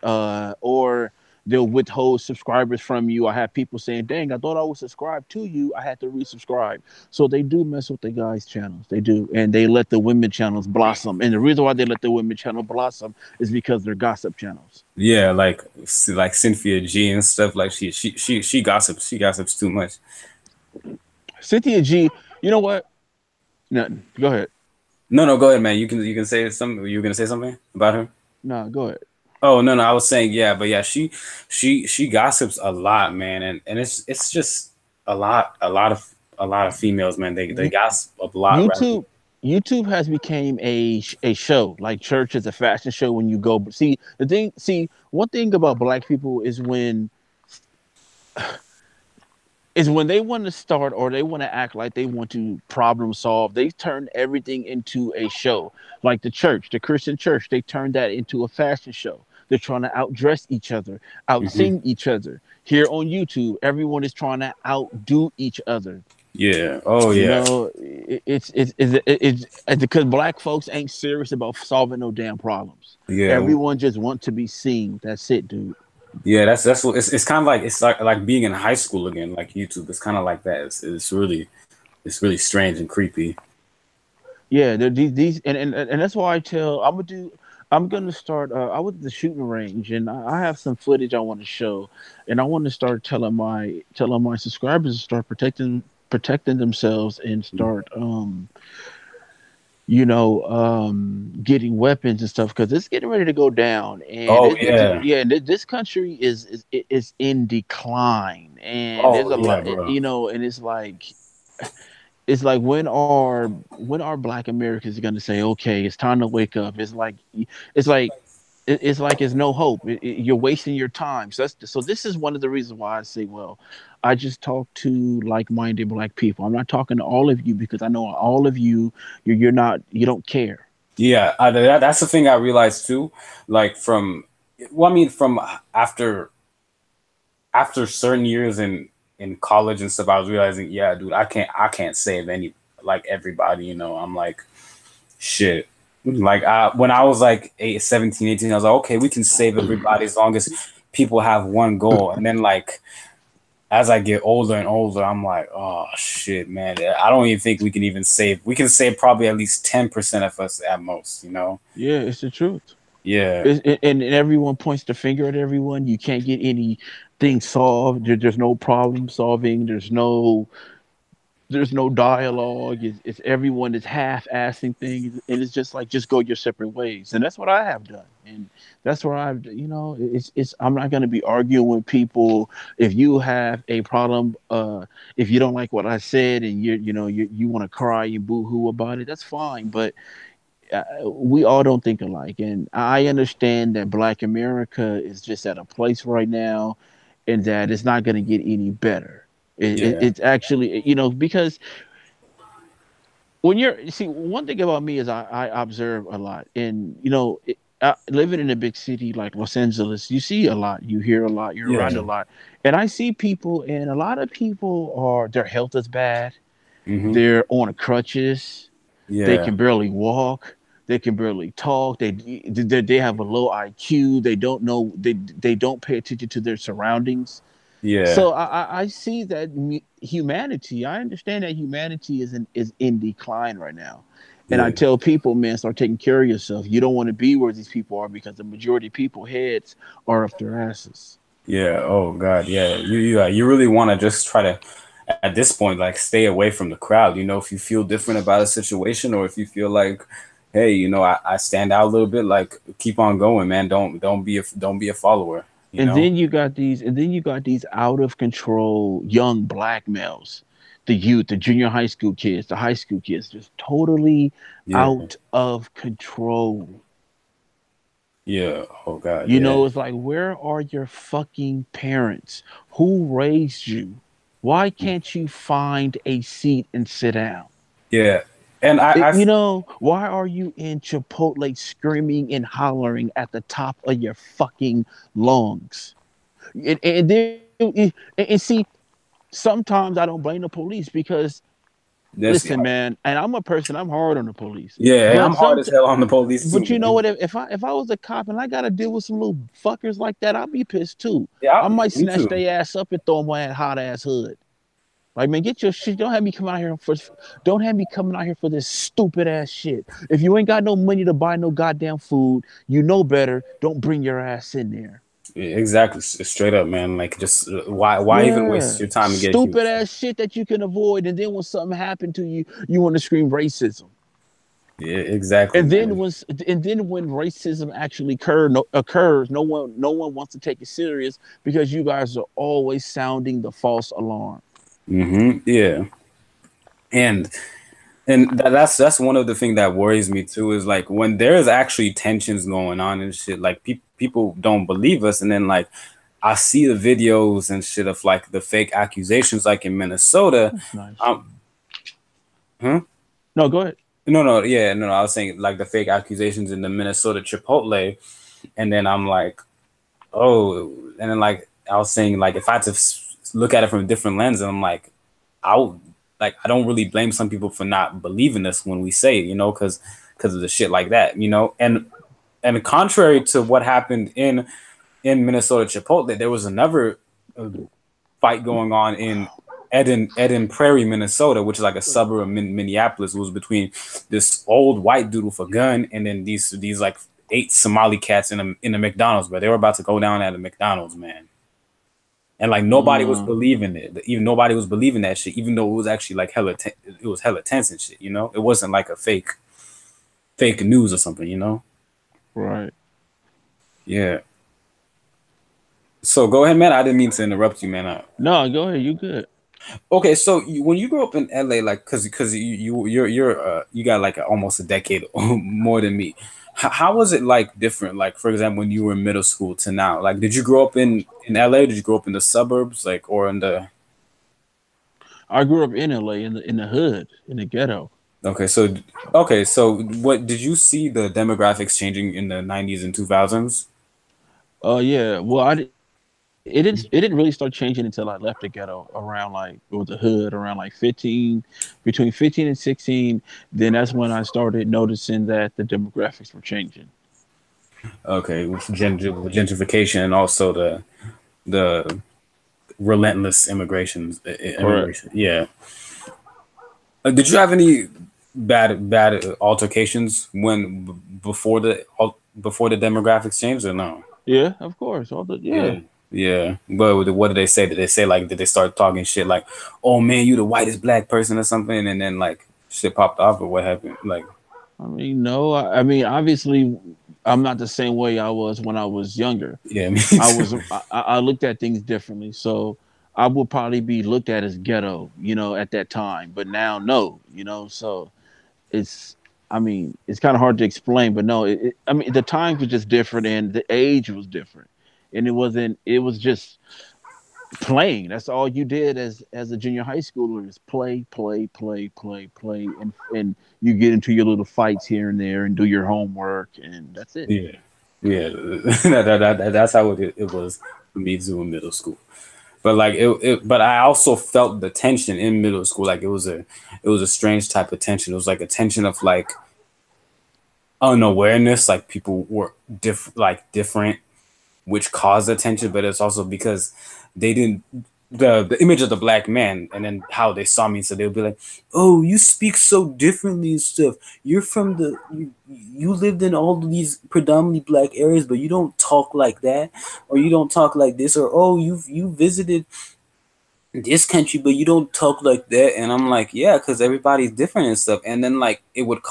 Or they'll withhold subscribers from you. I have people saying, dang, I thought I was subscribed to you. I had to resubscribe. So they do mess with the guys' channels. They do. And they let the women channels blossom. And the reason why they let the women channel blossom is because they're gossip channels. Yeah, like Cynthia G and stuff. Like she gossips. She gossips too much. Cynthia G, you know what? Nothing. Go ahead. No, go ahead, man. You can say something. You gonna say something about her? No, go ahead. Oh no, I was saying she gossips a lot, man, and it's just a lot of females, man. They gossip a lot. YouTube has become a show, like church is a fashion show when you go. But one thing about black people is when they want to start or they want to act like they want to problem solve, they turn everything into a show. Like the Christian church, they turn that into a fashion show. They're trying to outdress each other, outsing each other. Here on YouTube, everyone is trying to outdo each other. Yeah. Oh yeah. It's because black folks ain't serious about solving no damn problems. Yeah. Everyone just wants to be seen. That's it, dude. Yeah, that's what it's kind of like. It's like being in high school again, like YouTube. It's kind of like that. It's really strange and creepy. Yeah, these and that's why I tell I'm gonna start. I was at the shooting range, and I have some footage I want to show, and I want to start telling my subscribers to start protecting themselves and start getting weapons and stuff, because it's getting ready to go down. And this country is in decline, and there's a lot, and it's like when are Black Americans going to say, okay, it's time to wake up? It's like it's no hope. You're wasting your time. So this is one of the reasons why I say, well, I just talk to like-minded Black people. I'm not talking to all of you because I know all of you you don't care. Yeah, that's the thing I realized too. Like from after certain years in college and stuff, I was realizing, yeah, dude, I can't save everybody. I'm like, Shit. Like when I was like 17, 18, I was like, okay, we can save everybody as long as people have one goal. And then like as I get older and older, I'm like, oh shit, man. I don't even think we can even save. We can save probably at least 10% of us at most, you know? Yeah, it's the truth. Yeah. And everyone points the finger at everyone. You can't get anything solved. There's no problem solving. There's no dialogue. It's everyone is half-assing things, and it's just like just go your separate ways. And that's what I have done, and that's where it's. I'm not going to be arguing with people. If you have a problem, if you don't like what I said, and you want to cry and boo-hoo about it, that's fine. But we all don't think alike, and I understand that Black America is just at a place right now, and that it's not going to get any better. Yeah. It's actually, because when you're see one thing about me is I observe a lot, and living in a big city like Los Angeles, you see a lot, you hear a lot, you're around a Yeah. lot, and I see people, and a lot of people their health is bad, Hmm. they're on crutches, they Yeah. can barely walk. They can barely talk. They have a low IQ. They don't know. They don't pay attention to their surroundings. Yeah. So I see that humanity. I understand that humanity is in decline right now, and I Yeah. tell people, man, start taking care of yourself. You don't want to be where these people are because the majority of people heads are up their asses. Yeah. Oh God. Yeah. You really want to just try to at this point like stay away from the crowd. You know, if you feel different about a situation, or if you feel like, hey, I stand out a little bit, like keep on going, man. Don't be a follower. You And know. then you got these out of control young black males, the youth, the junior high school kids, the high school kids, just totally Yeah. out of control. Yeah. Oh God. Yeah. It's like, where are your fucking parents? Who raised you? Why can't you find a seat and sit down? Yeah. And Why are you in Chipotle screaming and hollering at the top of your fucking lungs? And see, sometimes I don't blame the police because, that's listen, man, and I'm a person, I'm hard on the police. yeah. I'm But hard some as hell on the police too, but you know man. what? If I was a cop and I gotta deal with some little fuckers like that, I'd be pissed too. Yeah. I might Me snatch too. their ass up and throw them on that hot ass hood. Like, man, get your shit. Don't have me coming out here for this stupid ass shit. If you ain't got no money to buy no goddamn food, you know better. Don't bring your ass in there. Yeah, exactly. Straight up, man. Like, just why even waste Yeah, your time and get stupid accused? ass shit that you can avoid, and then when something happened to you, you want to scream racism. Yeah, exactly, And then man. when racism actually occurs, no one wants to take it serious because you guys are always sounding the false alarm. Yeah, and that's one of the things that worries me too. Is like when there's actually tensions going on and shit. Like people don't believe us, and then like I see the videos and shit of like the fake accusations, like in Minnesota. That's nice. Um, huh? No, go ahead. No, no, yeah, no, no. I was saying like the fake accusations in the Minnesota Chipotle, and then I'm like, oh, and then like I was saying, like if I had to look at it from a different lens, and I'm like, I don't really blame some people for not believing us when we say it, because of the shit like that, and contrary to what happened in Minnesota Chipotle, there was another uh, fight going on in Eden Prairie, Minnesota, which is like a suburb of Minneapolis. It was between this old white dude with a gun and then these like 8 Somali cats in a McDonald's, but they were about to go down at a McDonald's, man. And like nobody was Uh, believing it. Even nobody was believing that shit, even though it was actually like it was hella tense and shit. It wasn't like a fake news or something. right. Yeah. So go ahead, man. I didn't mean to interrupt you, man. No, go ahead. You good? Okay, so when you grew up in LA, like, cause you got like almost a decade more than me. How was it like different? Like, for example, when you were in middle school to now, like, did you grow up in LA? Did you grow up in the suburbs, like, or in the? I grew up in LA, in the hood, in the ghetto. Okay, so what did you see the demographics changing in the 90s and 2000s? Yeah. Well, it didn't really start changing until I left the ghetto around like or the hood around like 15, between 15 and 16. Then that's when I started noticing that the demographics were changing. Okay, with gentrification and also the relentless Correct. immigration. Yeah. Did you have any bad altercations before the demographics changed or no? Yeah, of course. All the yeah. Yeah. Yeah, but what did they say? Did they say like did they start talking shit like, "Oh man, you the whitest black person" or something, and then like shit popped off or what happened? Like, I mean, no. I mean, obviously, I'm not the same way I was when I was younger. yeah, me I too. was I looked at things differently. So I would probably be looked at as ghetto, at that time. But now, no, So it's, I mean, it's kind of hard to explain. But no, I mean, the times were just different, and the age was different, and it wasn't. It was just playing. That's all you did as a junior high schooler is play, play, play, play, play, and you get into your little fights here and there and do your homework, and that's it. Yeah, yeah, that's how it was for me too in middle school. But like but I also felt the tension in middle school. Like it was a strange type of tension. It was like a tension of like unawareness, like people were different, which caused attention, but it's also because they didn't the image of the black man and then how they saw me, so they'll be like, "Oh, you speak so differently and stuff. You're from you lived in all of these predominantly black areas, but you don't talk like that, or you don't talk like this, or oh, you visited this country, but you don't talk like that." And I'm like, yeah, because everybody's different and stuff. And then like it would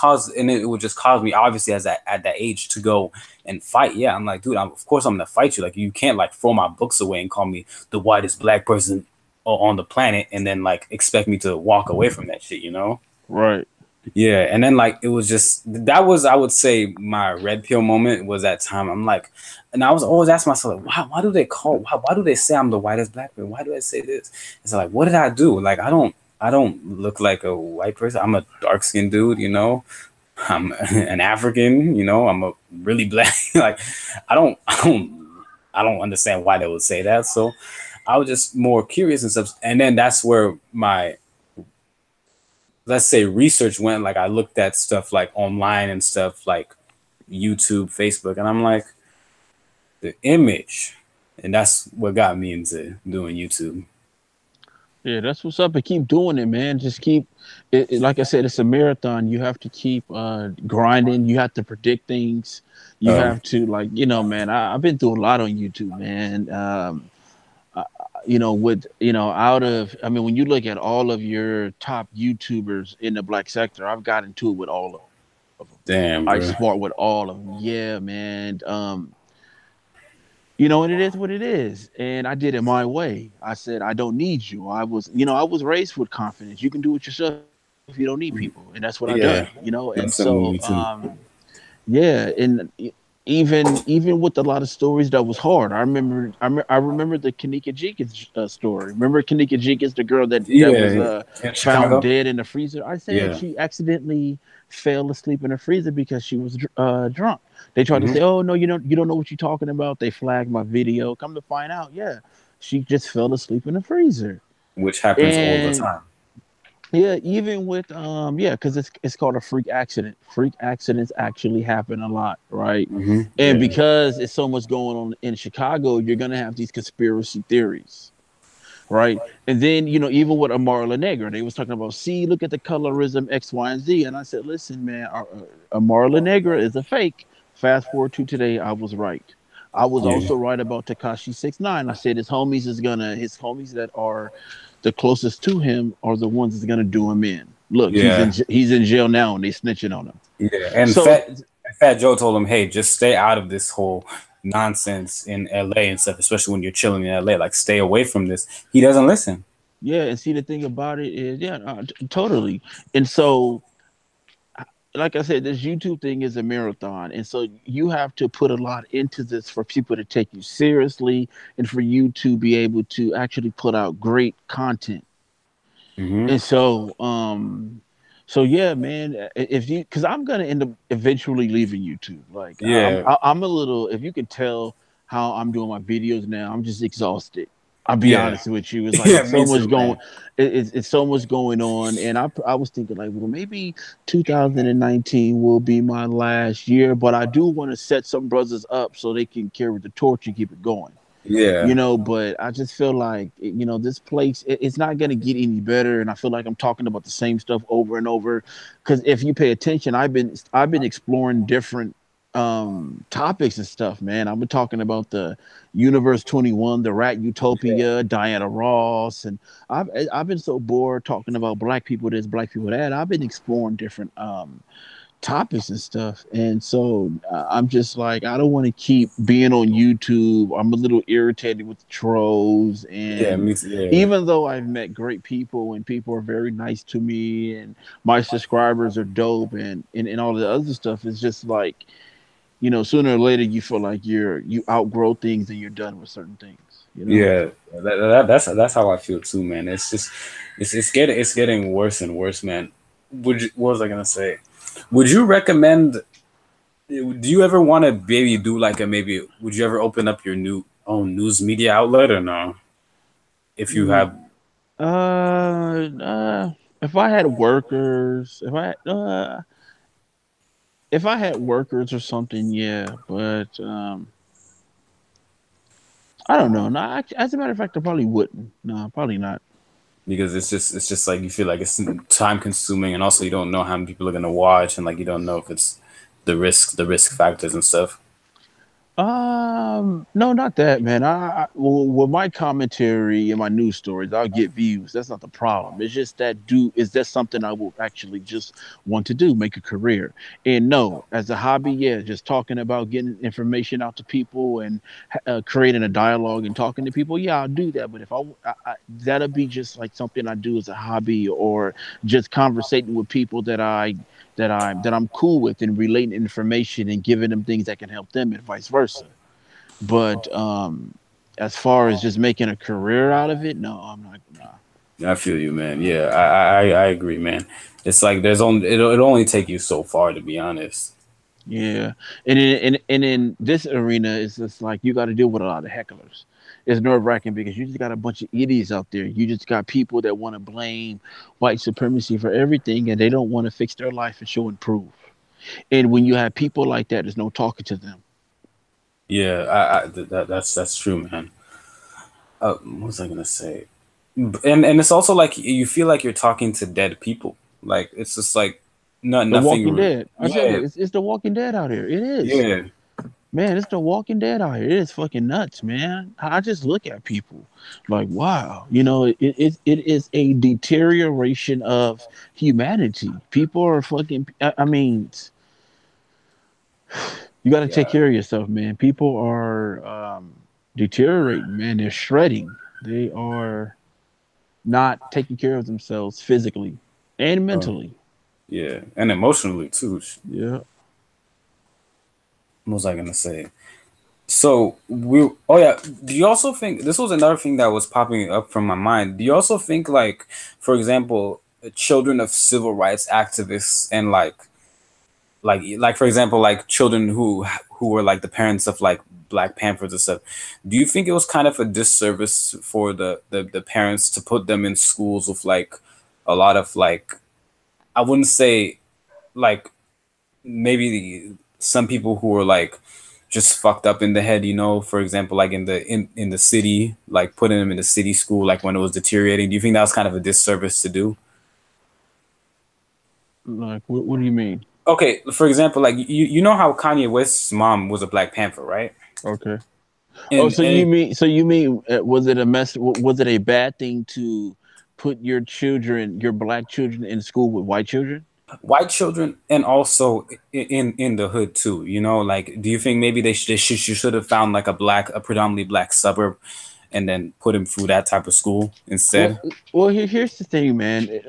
just cause me, obviously, at that age, to go and fight. Yeah, I'm like, dude, of course I'm gonna fight you. Like, you can't like throw my books away and call me the whitest black person on the planet, and then like expect me to walk away from that shit, you know? Right. Yeah, and then like it was just that was, I would say, my red pill moment was that time. I'm like, and I was always asking myself, like, why do they why do they say I'm the whitest black person? Why do I say this? It's like, what did I do? Like, I don't look like a white person. I'm a dark skinned dude, you know. I'm an African, you know. I'm a really black. Like, I don't understand why they would say that. So I was just more curious and stuff. And then that's where my, let's say, research went. Like, I looked at stuff like online and stuff like YouTube, Facebook, and I'm like, the image, and that's what got me into doing YouTube. Yeah, that's what's up. And keep doing it, man. Just keep like I said, it's a marathon. You have to keep grinding. You have to predict things. You Um, have to, like, man, I've been through a lot on YouTube, man. Uh, with out of, I mean, when you look at all of your top YouTubers in the black sector, I've got into it with all of them. damn, I bro. sport with all of them. Yeah, man. And it is what it is. And I did it my way. I said, I don't need you. I was raised with confidence. You can do it yourself. You don't need people. And that's what I done, Yeah, And so, that's something with me too. yeah. And even with a lot of stories that was hard. I remember the Kanika Jenkins story. Remember Kanika Jenkins, the girl that was Yeah, in found Chicago. dead in the freezer? I said Yeah. she accidentally fell asleep in the freezer because she was drunk. They tried to Hmm. say, "Oh no, you don't know what you're talking about." They flagged my video. Come to find out, yeah, she just fell asleep in the freezer. Which happens all the And time. yeah, even with yeah, because it's called a freak accident. Freak accidents actually happen a lot, right? And Yeah. because it's so much going on in Chicago, you're gonna have these conspiracy theories, right? And then even with Amara Negra, they was talking about, see, look at the colorism X, Y, and Z, and I said, listen, man, Amara Negra is a fake. Fast forward to today, I was right. I was Yeah. also right about Takashi 69. I said his homies that are the closest to him are the ones that's gonna do him in. Look, Yeah. he's in jail now, and they snitching on him. Yeah. And So Fat Joe told him, "Hey, just stay out of this whole nonsense in LA and stuff, especially when you're chilling in LA. Like, stay away from this." He doesn't listen. yeah, and see, the thing about it is, yeah, totally. And so, like I said, this YouTube thing is a marathon, and so you have to put a lot into this for people to take you seriously, and for you to be able to actually put out great content. Hmm. And so yeah, man, if because I'm gonna end up eventually leaving YouTube. Like Yeah. I'm a little, if you can tell, how I'm doing my videos now. I'm just exhausted. I'll be Yeah. honest with you. It's like Yeah, it's so me much too, going. man. It's so much going on, and I was thinking like, well, maybe 2019 will be my last year, but I do want to set some brothers up so they can carry the torch and keep it going. Yeah. But I just feel like this place it's not going to get any better, and I feel like I'm talking about the same stuff over and over. Because if you pay attention, I've been exploring different topics and stuff, man. I've been talking about the Universe 21, the Rat Utopia, Diana Ross, and I've been so bored talking about black people this, black people that. I've been exploring different topics and stuff. And so I'm just like, I don't want to keep being on YouTube. I'm a little irritated with the trolls. Yeah, And me too. Yeah. even though I've met great people and people are very nice to me and my subscribers are dope and all the other stuff, it's just like, sooner or later you feel like you outgrow things and you're done with certain things. Yeah, that's how I feel too, man. It's just it's getting worse and worse, man. What was I gonna say? Would you recommend? Do you ever want to maybe do like a maybe? Would you ever open up your new own news media outlet or no? If you Mm, have, if I had workers, if I had workers or something, yeah, but I don't know. No, as a matter of fact, I probably wouldn't. No, probably not. because it's just like you feel like it's time consuming, and also you don't know how many people are gonna watch, and like you don't know if it's the risk factors and stuff. No, not that, man. Well, with my commentary and my news stories, I'll get views. That's not the problem. It's just is that something I will actually just want to do, make a career? And no, as a hobby, yeah, just talking about getting information out to people and creating a dialogue and talking to people, yeah, I'll do that. But if that'll be just like something I do as a hobby or just conversating with people that I'm cool with and relating information and giving them things that can help them and vice versa. But as far as just making a career out of it, no, I'm not. Nah. I feel you, man. Yeah, I agree, man. It's like there's only it'll only take you so far, to be honest. Yeah, and in this arena, it's just like you got to deal with a lot of hecklers. It's nerve wracking because you just got a bunch of idiots out there. You just got people that want to blame white supremacy for everything, and they don't want to fix their life and show and prove. And when you have people like that, there's no talking to them. Yeah, that's true, man. What was I gonna say? And it's also like you feel like you're talking to dead people. Like it's just like The nothing. Walking Dead. I tell you, Yeah, it's the Walking Dead out here. It is. yeah. Man, it's the Walking Dead out here. It is fucking nuts, man. I just look at people like, wow, it is a deterioration of humanity. People are fucking. I mean, you got to take Yeah. care of yourself, man. People are deteriorating, man. They're shredding. They are not taking care of themselves physically and Oh, mentally. yeah, and emotionally too. Yeah. What was I gonna say? So we. Oh yeah. Do you also think this was another thing that was popping up from my mind? Do you also think like, for example, children of civil rights activists and like for example like children who were like the parents of like Black Panthers and stuff, do you think it was kind of a disservice for the parents to put them in schools with like a lot of like, I wouldn't say like maybe some people who were like just fucked up in the head, for example like in the city, like putting them in the city school like when it was deteriorating? Do you think that was kind of a disservice to do? Like, what do you mean? Okay, for example, like you know how Kanye West's mom was a Black Panther, right? Okay. Oh, and so you and mean so you mean was it a mess? Was it a bad thing to put your children, your black children, in school with white children? white children, and also in the hood too, like do you think maybe they should have found like a predominantly black suburb and then put him through that type of school Well, instead? here's the thing, man.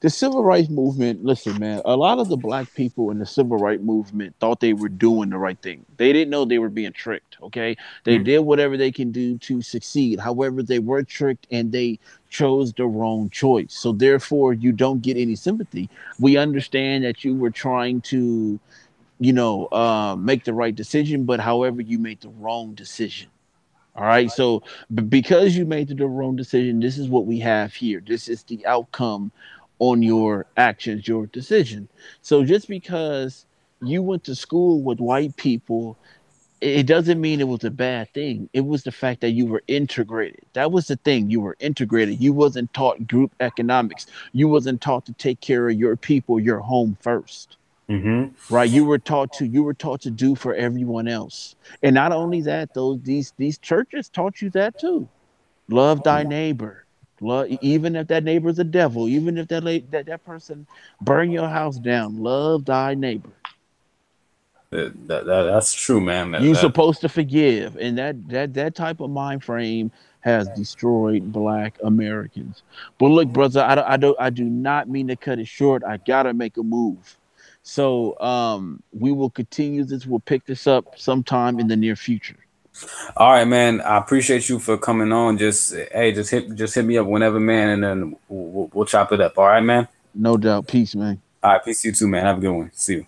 The civil rights movement, listen, man, a lot of the black people in the civil rights movement thought they were doing the right thing. They didn't know they were being tricked, okay? They Mhm. did whatever they can do to succeed. However, they were tricked and they chose the wrong choice. So therefore, you don't get any sympathy. We understand that you were trying to make the right decision, but however, you made the wrong decision. All right. So because you made the wrong decision, this is what we have here. This is the outcome on your actions, your decision. So just because you went to school with white people, it doesn't mean it was a bad thing. It was the fact that you were integrated. That was the thing. You were integrated. You wasn't taught group economics. You wasn't taught to take care of your people, your home first. Mm-hmm. Right? You were taught to do for everyone else. And not only that, these churches taught you that too. Love thy neighbor. Love, even if that neighbor's a devil, even if that person burn your house down, love thy neighbor. That's true, man. You supposed to forgive, and that type of mind frame has destroyed Black Americans. But look, brother, I do not mean to cut it short. I gotta make a move. So we will continue this. We'll pick this up sometime in the near future. All right, man. I appreciate you for coming on. Just hey, just hit me up whenever, man, and then we'll chop it up. All right, man. No doubt. Peace, man. All right, peace to you too, man. Have a good one. See you.